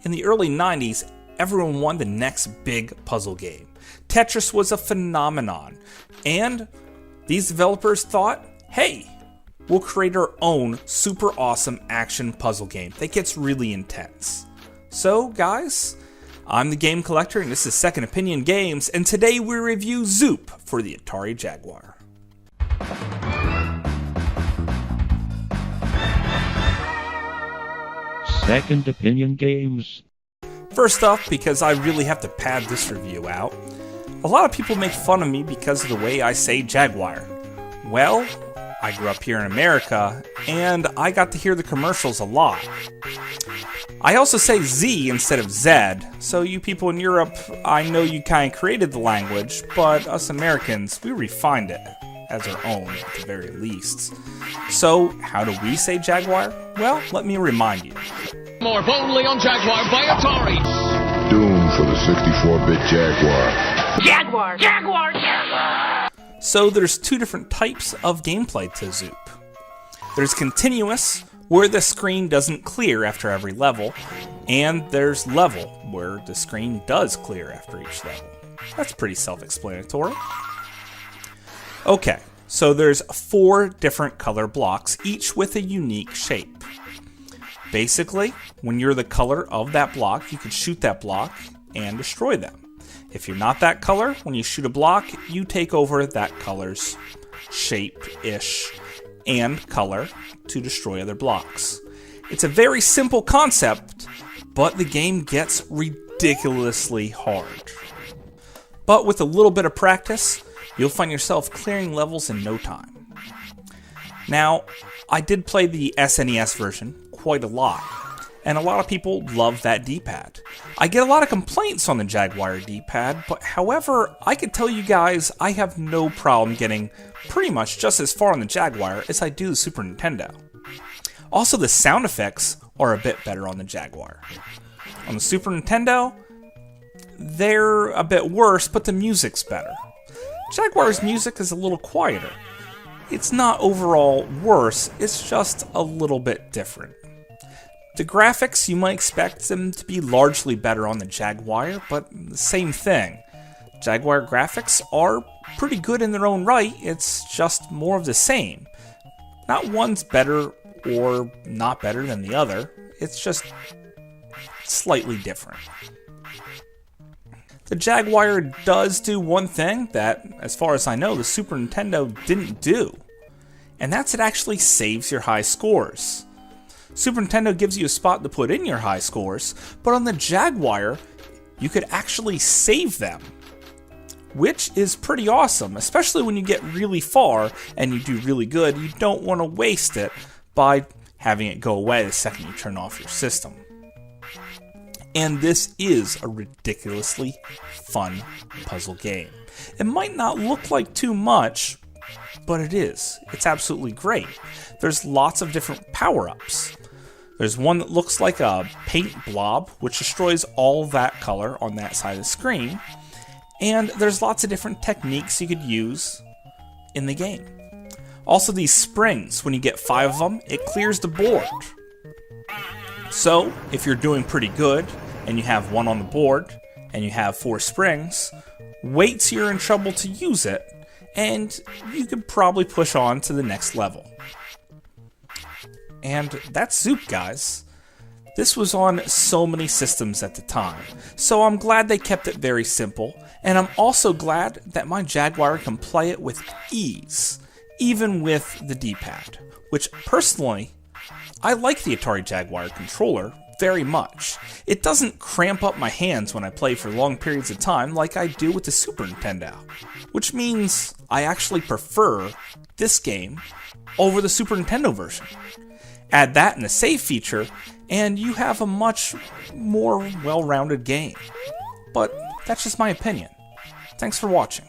In the early 90s, everyone wanted the next big puzzle game. Tetris was a phenomenon, and these developers thought, hey, we'll create our own super awesome action puzzle game that gets really intense. So, guys, I'm the Game Collector, and this is Second Opinion Games, and today we review Zoop for the Atari Jaguar. Second Opinion Games. First off, because I really have to pad this review out, a lot of people make fun of me because of the way I say Jaguar. Well, I grew up here in America, and I got to hear the commercials a lot. I also say Z instead of Z, so you people in Europe, I know you kind of created the language, but us Americans, we refined it as our own at the very least. So, how do we say Jaguar? Well, let me remind you. More boldly on Jaguar by Atari. Doom for the 64-bit Jaguar. Jaguar! Jaguar! Jaguar! So there's two different types of gameplay to Zoop. There's continuous, where the screen doesn't clear after every level, and there's level, where the screen does clear after each level. That's pretty self-explanatory. Okay, so there's 4 different color blocks, each with a unique shape. Basically, when you're the color of that block, you can shoot that block and destroy them. If you're not that color, when you shoot a block, you take over that color's shape-ish and color to destroy other blocks. It's a very simple concept, but the game gets ridiculously hard. But with a little bit of practice, you'll find yourself clearing levels in no time. Now, I did play the SNES version quite a lot, and a lot of people love that D-pad. I get a lot of complaints on the Jaguar D-pad, but however, I can tell you guys I have no problem getting pretty much just as far on the Jaguar as I do the Super Nintendo. Also, the sound effects are a bit better on the Jaguar. On the Super Nintendo, they're a bit worse, but the music's better. Jaguar's music is a little quieter. It's not overall worse, it's just a little bit different. The graphics, you might expect them to be largely better on the Jaguar, but the same thing. Jaguar graphics are pretty good in their own right, it's just more of the same. Not one's better or not better than the other, it's just slightly different. The Jaguar does do one thing that, as far as I know, the Super Nintendo didn't do, and that's it actually saves your high scores. Super Nintendo gives you a spot to put in your high scores, but on the Jaguar, you could actually save them, which is pretty awesome, especially when you get really far and you do really good. You don't want to waste it by having it go away the second you turn off your system. And this is a ridiculously fun puzzle game. It might not look like too much, but it is. It's absolutely great. There's lots of different power-ups. There's one that looks like a paint blob, which destroys all that color on that side of the screen. And there's lots of different techniques you could use in the game. Also, these springs, when you get 5 of them, it clears the board. So, if you're doing pretty good, and you have 1 on the board, and you have 4 springs, wait till you're in trouble to use it, and you could probably push on to the next level. And that's Zoop, guys. This was on so many systems at the time, so I'm glad they kept it very simple, and I'm also glad that my Jaguar can play it with ease, even with the D-pad, which personally, I like the Atari Jaguar controller very much. It doesn't cramp up my hands when I play for long periods of time like I do with the Super Nintendo, which means I actually prefer this game over the Super Nintendo version. Add that in the save feature, and you have a much more well-rounded game. But that's just my opinion. Thanks for watching.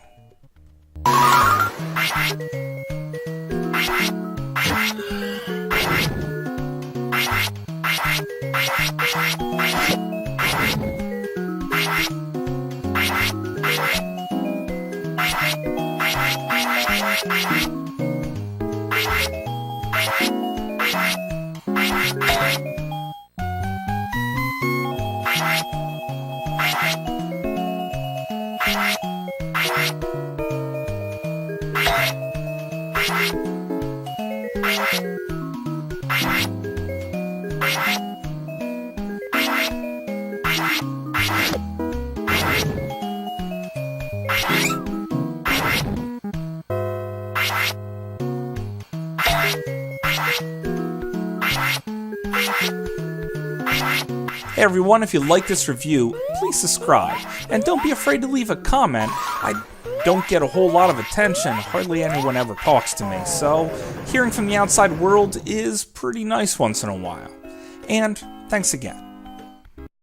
Hey everyone, if you like this review, please subscribe. And don't be afraid to leave a comment. I don't get a whole lot of attention. Hardly anyone ever talks to me. So hearing from the outside world is pretty nice once in a while. And thanks again.